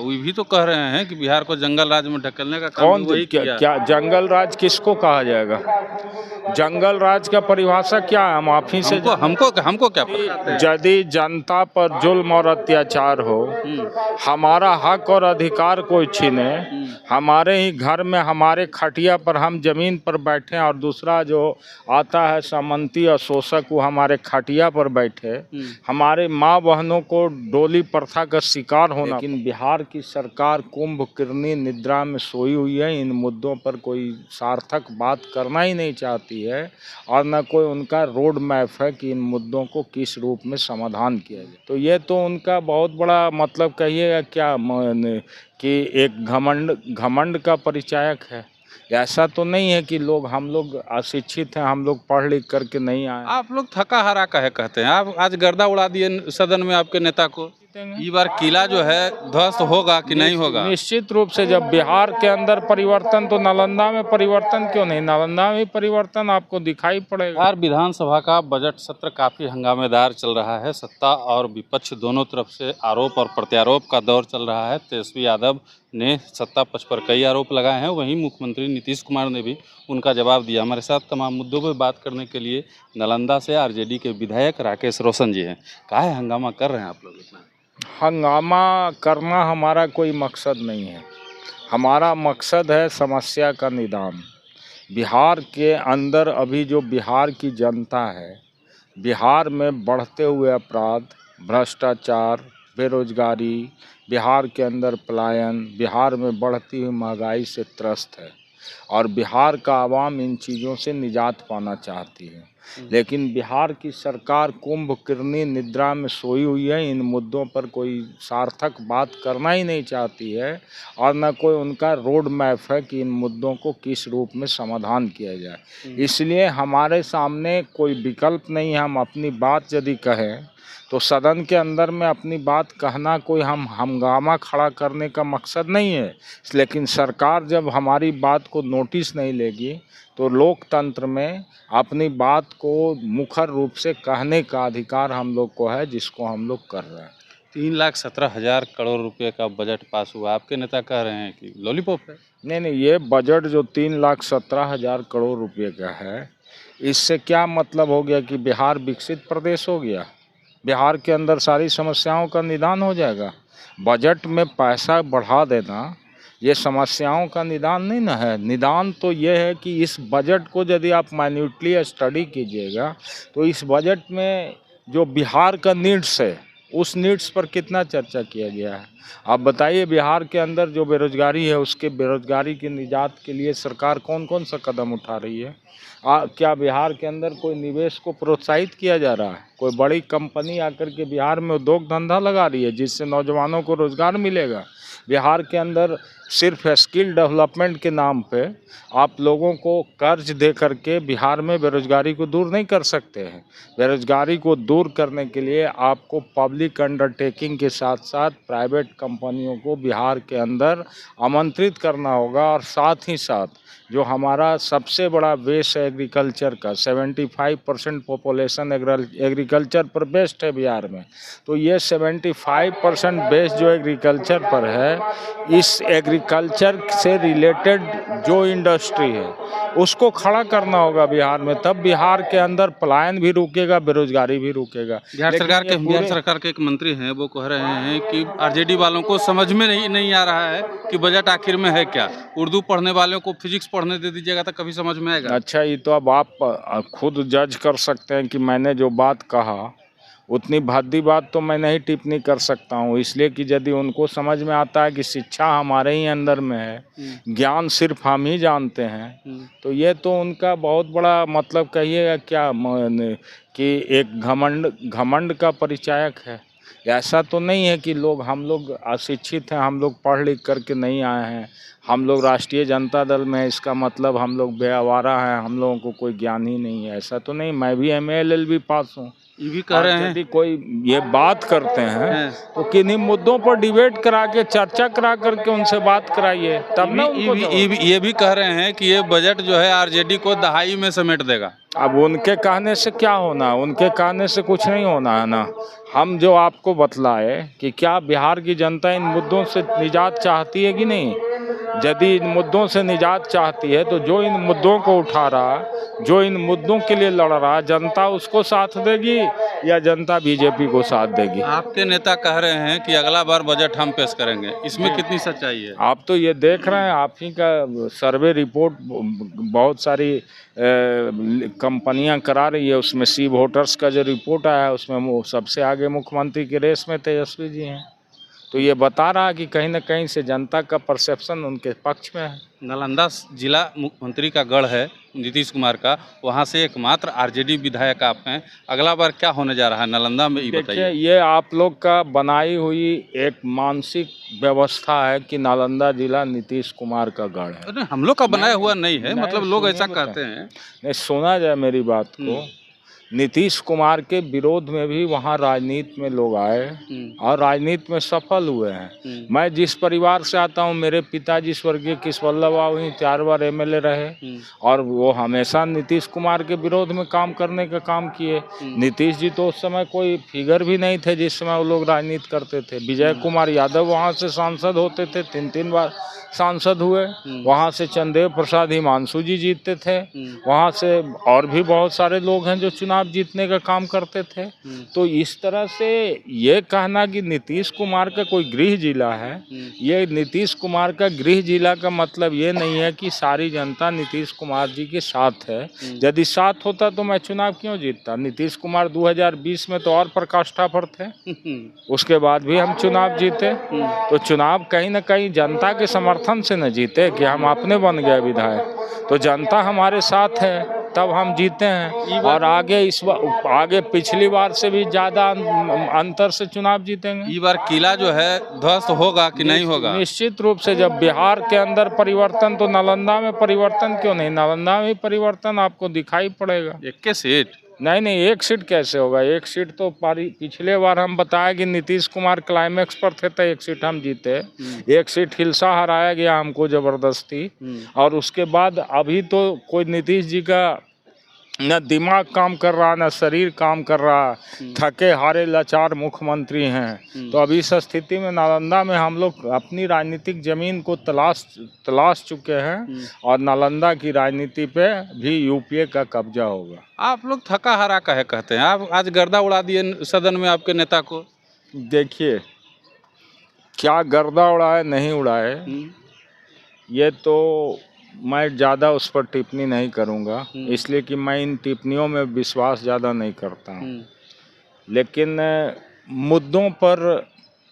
वो भी तो कह रहे हैं कि बिहार को जंगल राज में ढकेलने का काम कौन वही किया। क्या जंगल राज किसको कहा जाएगा? जंगल राज का परिभाषा क्या है? हम आप ही से हमको क्या पता। यदि जनता पर जुल्म और अत्याचार हो, हमारा हक और अधिकार कोई छीने, हमारे ही घर में हमारे खटिया पर हम जमीन पर बैठे और दूसरा जो आता है सामंती और शोषक वो हमारे खटिया पर बैठे, हमारे माँ बहनों को डोली प्रथा का शिकार होना। लेकिन बिहार की सरकार कुंभकर्णी निद्रा में सोई हुई है। इन मुद्दों पर कोई सार्थक बात करना ही नहीं चाहती है और न कोई उनका रोड मैप है कि इन मुद्दों को किस रूप में समाधान किया जाए। तो ये तो उनका बहुत बड़ा मतलब कहिएगा क्या कि एक घमंड का परिचायक है। ऐसा तो नहीं है कि हम लोग अशिक्षित हैं, हम लोग पढ़ लिख करके नहीं आए। आप लोग थका हारा काहे कहते हैं? आप आज गर्दा उड़ा दिए सदन में आपके नेता को। इस बार किला जो है ध्वस्त होगा कि नहीं होगा? निश्चित रूप से जब बिहार के अंदर परिवर्तन तो नालंदा में परिवर्तन क्यों नहीं? नालंदा में परिवर्तन आपको दिखाई पड़ेगा। बिहार विधानसभा का बजट सत्र काफ़ी हंगामेदार चल रहा है। सत्ता और विपक्ष दोनों तरफ से आरोप और प्रत्यारोप का दौर चल रहा है। तेजस्वी यादव ने सत्ता पक्ष पर कई आरोप लगाए हैं, वहीं मुख्यमंत्री नीतीश कुमार ने भी उनका जवाब दिया। हमारे साथ तमाम मुद्दों पर बात करने के लिए नालंदा से आरजेडी के विधायक राकेश रोशन जी हैं। काहे हंगामा कर रहे हैं आप लोग इतना? हंगामा करना हमारा कोई मकसद नहीं है। हमारा मकसद है समस्या का निदान। बिहार के अंदर अभी जो बिहार की जनता है, बिहार में बढ़ते हुए अपराध, भ्रष्टाचार, बेरोजगारी, बिहार के अंदर पलायन, बिहार में बढ़ती हुई महंगाई से त्रस्त है और बिहार का आवाम इन चीज़ों से निजात पाना चाहती है। लेकिन बिहार की सरकार कुंभकर्णी निद्रा में सोई हुई है। इन मुद्दों पर कोई सार्थक बात करना ही नहीं चाहती है और न कोई उनका रोड मैप है कि इन मुद्दों को किस रूप में समाधान किया जाए। इसलिए हमारे सामने कोई विकल्प नहीं है। हम अपनी बात यदि कहें तो सदन के अंदर में अपनी बात कहना कोई हंगामा खड़ा करने का मकसद नहीं है। लेकिन सरकार जब हमारी बात को नोटिस नहीं लेगी तो लोकतंत्र में अपनी बात को मुखर रूप से कहने का अधिकार हम लोग को है, जिसको हम लोग कर रहे हैं। 3,17,000 करोड़ रुपए का बजट पास हुआ। आपके नेता कह रहे हैं कि लॉलीपॉप है। नहीं, ये बजट जो 3,17,000 करोड़ रुपए का है, इससे क्या मतलब हो गया कि बिहार विकसित प्रदेश हो गया? बिहार के अंदर सारी समस्याओं का निदान हो जाएगा? बजट में पैसा बढ़ा देना ये समस्याओं का निदान नहीं ना है। निदान तो ये है कि इस बजट को यदि आप माइन्यूटली स्टडी कीजिएगा तो इस बजट में जो बिहार का नीड्स है उस नीड्स पर कितना चर्चा किया गया है। आप बताइए, बिहार के अंदर जो बेरोजगारी है उसके बेरोजगारी की निजात के लिए सरकार कौन कौन सा कदम उठा रही है? क्या बिहार के अंदर कोई निवेश को प्रोत्साहित किया जा रहा है? कोई बड़ी कंपनी आकर के बिहार में उद्योग धंधा लगा रही है जिससे नौजवानों को रोजगार मिलेगा? बिहार के अंदर सिर्फ स्किल डेवलपमेंट के नाम पे आप लोगों को कर्ज दे करके बिहार में बेरोजगारी को दूर नहीं कर सकते हैं। बेरोजगारी को दूर करने के लिए आपको पब्लिक अंडरटेकिंग के साथ साथ प्राइवेट कंपनियों को बिहार के अंदर आमंत्रित करना होगा और साथ ही साथ जो हमारा सबसे बड़ा बेस है एग्रीकल्चर का, 75% पॉपुलेशन एग्रीकल्चर पर बेस्ड है बिहार में। तो ये 75% बेस जो एग्रीकल्चर पर है, इस एग्रीकल्चर से रिलेटेड जो इंडस्ट्री है उसको खड़ा करना होगा बिहार में। तब बिहार के अंदर पलायन भी रुकेगा, बेरोजगारी भी रुकेगा। बिहार सरकार के एक मंत्री हैं, वो कह रहे हैं कि आरजेडी वालों को समझ में नहीं आ रहा है कि बजट आखिर में है क्या। उर्दू पढ़ने वालों को फिजिक्स पढ़ने दे दीजिएगा तो कभी समझ में आएगा। अच्छा, ये तो अब आप खुद जज कर सकते हैं कि मैंने जो बात कहा उतनी भद्दी बात तो मैं नहीं टिप्पणी कर सकता हूँ। इसलिए कि यदि उनको समझ में आता है कि शिक्षा हमारे ही अंदर में है, ज्ञान सिर्फ हम ही जानते हैं, तो ये तो उनका बहुत बड़ा मतलब कहिएगा क्या कि एक घमंड का परिचायक है। ऐसा तो नहीं है कि हम लोग अशिक्षित हैं, हम लोग पढ़ लिख करके नहीं आए हैं, हम लोग राष्ट्रीय जनता दल में, इसका मतलब हम लोग बेआवारा हैं, हम लोगों को कोई ज्ञान ही नहीं है। ऐसा तो नहीं। मैं भी MA LLB पास हूँ। ये भी कह रहे हैं यदि कोई ये बात करते हैं तो किन्हीं मुद्दों पर डिबेट करा के, चर्चा करा करके उनको बात कराइए, तब ना उनको ये भी कह रहे हैं कि ये बजट जो है आरजेडी को दहाई में समेट देगा। अब उनके कहने से क्या होना है, उनके कहने से कुछ नहीं होना है ना। हम जो आपको बतलाए कि क्या बिहार की जनता इन मुद्दों से निजात चाहती है कि नहीं। यदि इन मुद्दों से निजात चाहती है तो जो इन मुद्दों को उठा रहा, जो इन मुद्दों के लिए लड़ रहा, जनता उसको साथ देगी या जनता बीजेपी को साथ देगी। आपके नेता कह रहे हैं कि अगला बार बजट हम पेश करेंगे, इसमें कितनी सच्चाई है? आप तो ये देख रहे हैं, आप ही का सर्वे रिपोर्ट बहुत सारी कंपनियां करा रही है, उसमें सी वोटर्स का जो रिपोर्ट आया है उसमें वो सबसे आगे मुख्यमंत्री की रेस में तेजस्वी जी हैं। तो ये बता रहा है कि कहीं ना कहीं से जनता का परसेप्शन उनके पक्ष में है। नालंदा जिला मुख्यमंत्री का गढ़ है नीतीश कुमार का, वहाँ से एकमात्र आरजेडी विधायक आप हैं। अगला बार क्या होने जा रहा है नालंदा में, ये देखिए, बताइए। ये आप लोग का बनाई हुई एक मानसिक व्यवस्था है कि नालंदा जिला नीतीश कुमार का गढ़ है। अरे हम लोग का बनाया हुआ नहीं है, नहीं, मतलब लोग सुनिए ऐसा बेटा। कहते हैं। नहीं, सुना जाए मेरी बात को। नीतीश कुमार के विरोध में भी वहाँ राजनीति में लोग आए और राजनीति में सफल हुए हैं। मैं जिस परिवार से आता हूँ, मेरे पिताजी स्वर्गीय किशवल्लभ वहीं 4 बार एमएलए रहे और वो हमेशा नीतीश कुमार के विरोध में काम करने का काम किए। नीतीश जी तो उस समय कोई फिगर भी नहीं थे जिस समय वो लोग राजनीति करते थे। विजय कुमार यादव वहाँ से सांसद होते थे, 3 बार सांसद हुए। वहाँ से चंदेव प्रसाद हिमांशु जी जीतते थे। वहाँ से और भी बहुत सारे लोग हैं जो चुनाव जीतने का काम करते थे। तो इस तरह से ये कहना कि नीतीश कुमार का कोई गृह जिला है, ये नीतीश कुमार का गृह जिला का मतलब ये नहीं है कि सारी जनता नीतीश कुमार जी के साथ है। यदि साथ होता तो मैं चुनाव क्यों जीतता। नीतीश कुमार 2020 में तो और प्रकाष्ठा पर थे, उसके बाद भी हम चुनाव जीते। तो चुनाव कहीं ना कहीं जनता के समर्थन से न जीते कि हम अपने बन गए विधायक। तो जनता हमारे साथ है तब हम जीते हैं और आगे आगे पिछली बार से भी ज़्यादा अंतर से चुनाव जीतेंगे। इस बार किला जो है ध्वस्त होगा कि नहीं होगा? निश्चित रूप से। जब बिहार के अंदर परिवर्तन तो नालंदा में परिवर्तन क्यों नहीं, नालंदा में परिवर्तन आपको दिखाई पड़ेगा। 21 सीट? नहीं, 1 सीट कैसे होगा। 1 सीट तो पिछले बार हम बताया कि नीतीश कुमार क्लाइमेक्स पर थे तो 1 सीट हम जीते। 1 सीट हिलसा हराया गया हमको जबरदस्ती। और उसके बाद अभी तो कोई नीतीश जी का न दिमाग काम कर रहा, न शरीर काम कर रहा, थके हारे लाचार मुख्यमंत्री हैं। तो अभी इस स्थिति में नालंदा में हम लोग अपनी राजनीतिक जमीन को तलाश चुके हैं और नालंदा की राजनीति पे भी यूपीए का कब्जा होगा। आप लोग थका हारा काहे कहते हैं? आप आज गर्दा उड़ा दिए सदन में आपके नेता को। देखिए, क्या गर्दा उड़ाए नहीं उड़ाए ये तो मैं ज़्यादा उस पर टिप्पणी नहीं करूँगा, इसलिए कि मैं इन टिप्पणियों में विश्वास ज़्यादा नहीं करता हूँ। लेकिन मुद्दों पर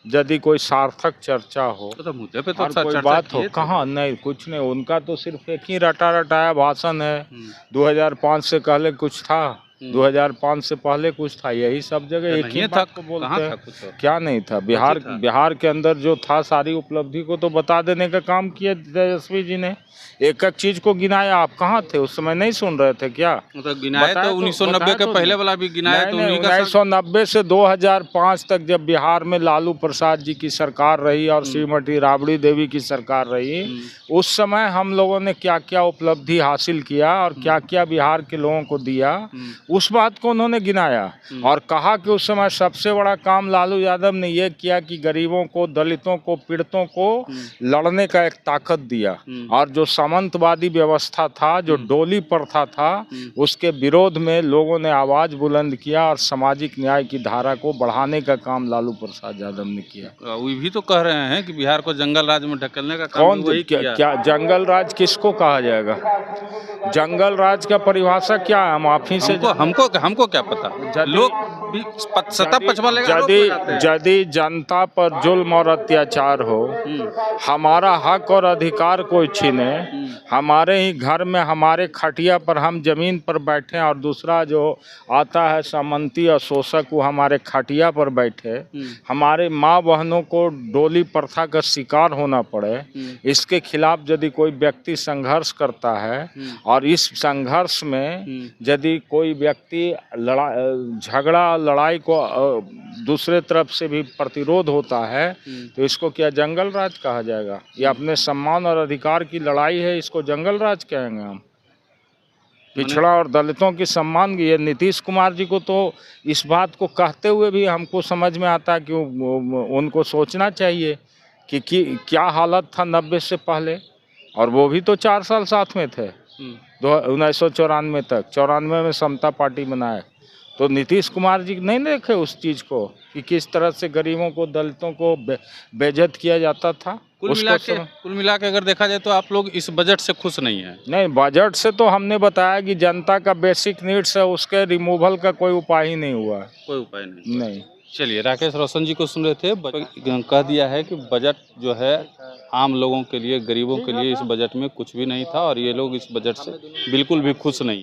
यदि कोई सार्थक चर्चा हो तो मुद्दे पे तो और कोई बात हो, कहाँ नहीं, कुछ नहीं। उनका तो सिर्फ एक ही रटाया भाषण है। 2005 से पहले कुछ था, 2005 से पहले कुछ था, यही सब जगह एक ही बात को बोलते हैं। क्या नहीं था? बिहार के अंदर जो था सारी उपलब्धि को तो बता देने का काम किया तेजस्वी जी ने। एक एक चीज को गिनाया। आप कहाँ थे उस समय, नहीं सुन रहे थे क्या? मतलब गिनाए तो 1990 के पहले वाला भी गिनाया तो 1990 से 2005 तक जब बिहार में लालू प्रसाद जी की सरकार रही और श्रीमती राबड़ी देवी की सरकार रही, उस समय हम लोगों ने क्या क्या उपलब्धि हासिल किया और क्या क्या बिहार के लोगों को दिया, उस बात को उन्होंने गिनाया और कहा कि उस समय सबसे बड़ा काम लालू यादव ने ये किया कि गरीबों को, दलितों को, पीड़ितों को लड़ने का एक ताकत दिया। और जो सामंतवादी व्यवस्था था, जो डोली प्रथा था, उसके विरोध में लोगों ने आवाज बुलंद किया और सामाजिक न्याय की धारा को बढ़ाने का काम लालू प्रसाद यादव ने किया। वो भी तो कह रहे हैं कि बिहार को जंगल राज में ढकेलने का काम कौन क्या जंगल राज किसको कहा जाएगा? जंगल राज का परिभाषा क्या है? हम आप ही से हमको क्या पता। लोग सत्ता पचवा लेगा। यदि जनता पर जुल्म और अत्याचार हो, हमारा हक और अधिकार कोई छीने, हमारे ही घर में हमारे खटिया पर हम जमीन पर बैठे और दूसरा जो आता है सामंती और शोषक वो हमारे खटिया पर बैठे, हमारे माँ बहनों को डोली प्रथा का शिकार होना पड़े, इसके खिलाफ यदि कोई व्यक्ति संघर्ष करता है और इस संघर्ष में यदि कोई व्यक्ति झगड़ा लड़ाई को दूसरे तरफ से भी प्रतिरोध होता है, तो इसको क्या जंगल राज कहा जाएगा? ये अपने सम्मान और अधिकार की लड़ाई है, इसको जंगल राज कहेंगे हम? पिछड़ा और दलितों की सम्मान की। ये नीतीश कुमार जी को तो इस बात को कहते हुए भी हमको समझ में आता है कि उनको सोचना चाहिए कि क्या हालत था 90 से पहले, और वो भी तो 4 साल साथ में थे 1994 तक। 94 में समता पार्टी बनाए, तो नीतीश कुमार जी नहीं देखे उस चीज़ को कि किस तरह से गरीबों को, दलितों को बेइज्जत किया जाता था। कुल मिला के अगर देखा जाए तो आप लोग इस बजट से खुश नहीं हैं? नहीं, बजट से तो हमने बताया कि जनता का बेसिक नीड्स है, उसके रिमूवल का कोई उपाय ही नहीं हुआ। कोई उपाय नहीं? नहीं। चलिए, राकेश रोशन जी को सुन रहे थे। कह दिया है कि बजट जो है आम लोगों के लिए, गरीबों के लिए इस बजट में कुछ भी नहीं था, और ये लोग इस बजट से बिल्कुल भी खुश नहीं।